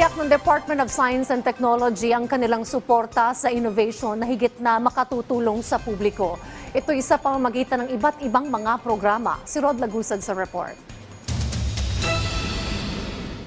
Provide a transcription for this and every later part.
Tiniyak ng Department of Science and Technology ang kanilang suporta sa innovation na higit na makatutulong sa publiko. Ito isa pamamagitan ng iba't ibang mga programa. Si Rod Lagusad sa report.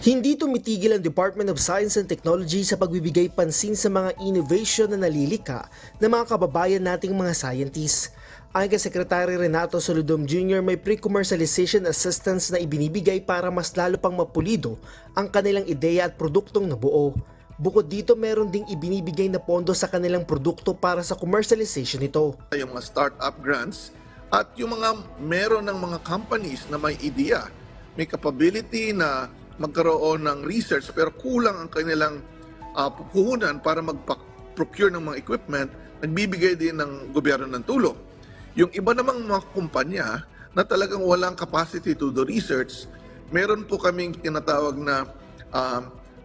Hindi tumitigil ang Department of Science and Technology sa pagbibigay pansin sa mga innovation na nalilika ng mga kababayan nating mga scientists. Ayon kay Secretary Renato Solidom Jr., may pre-commercialization assistance na ibinibigay para mas lalo pang mapulido ang kanilang ideya at produktong nabuo. Bukod dito, meron ding ibinibigay na pondo sa kanilang produkto para sa commercialization nito. Yung mga startup grants at yung mga meron ng mga companies na may ideya, may capability na magkaroon ng research pero kulang ang kanilang puhunan para mag-procure ng mga equipment, nagbibigay din ng gobyerno ng tulong. Yung iba namang mga kumpanya na talagang walang capacity to do research, meron po kaming tinatawag na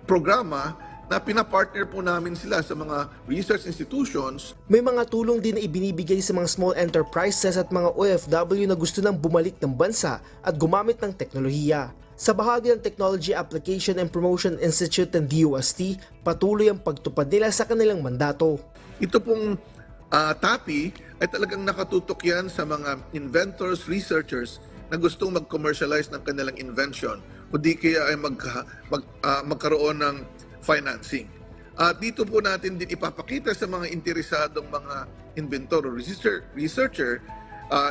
programa na pinapartner po namin sila sa mga research institutions. May mga tulong din na ibinibigay sa mga small enterprises at mga OFW na gusto nang bumalik ng bansa at gumamit ng teknolohiya. Sa bahagi ng Technology Application and Promotion Institute ng DOST, patuloy ang pagtupad nila sa kanilang mandato. Ito pong TAPI ay talagang nakatutok yan sa mga inventors, researchers na gustong mag-commercialize ng kanilang invention o di kaya ay magkaroon ng financing. Dito po natin din ipapakita sa mga interesadong mga inventor o researcher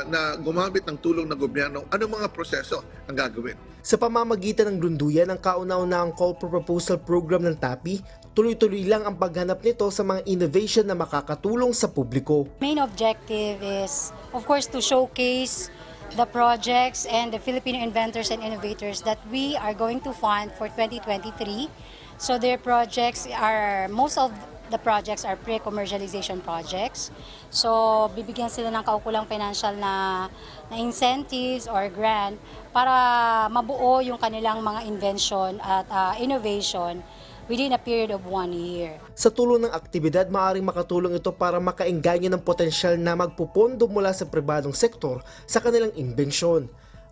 na gumamit ng tulong ng gobyerno anong mga proseso ang gagawin. Sa pamamagitan ng lunduyan ng kauna-unahang Call for Proposal program ng TAPI, tuloy-tuloy lang ang paghanap nito sa mga innovation na makakatulong sa publiko. Main objective is, of course, to showcase the projects and the Filipino inventors and innovators that we are going to fund for 2023. So their projects are, most of the projects are pre-commercialization projects. So bibigyan sila ng kaukulang financial na incentives or grant para mabuo yung kanilang mga invention at innovation within a period of 1 year. Sa tulong ng aktibidad, maaaring makatulong ito para makaengganyo ng potensyal na magpupondo mula sa pribadong sektor sa kanilang imbensyon.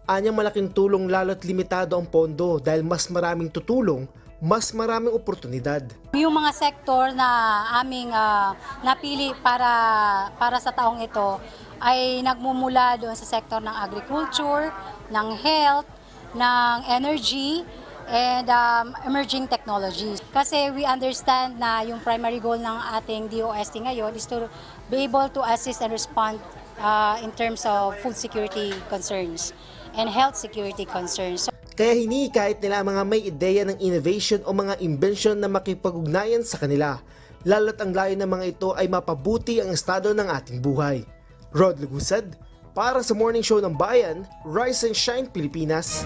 Anyang malaking tulong lalo't limitado ang pondo dahil mas maraming tutulong, mas maraming oportunidad. Yung mga sektor na aming napili para sa taong ito ay nagmumula doon sa sektor ng agriculture, ng health, ng energy, and emerging technologies. Kasi we understand na yung primary goal ng ating DOST ngayon is to be able to assist and respond in terms of food security concerns and health security concerns. Kaya hinikahit nila ang mga may ideya ng innovation o mga invention na makipag-ugnayan sa kanila. Lalo't ang layo ng mga ito ay mapabuti ang estado ng ating buhay. Rod Lagusad, para sa Morning Show ng Bayan, Rise and Shine Pilipinas.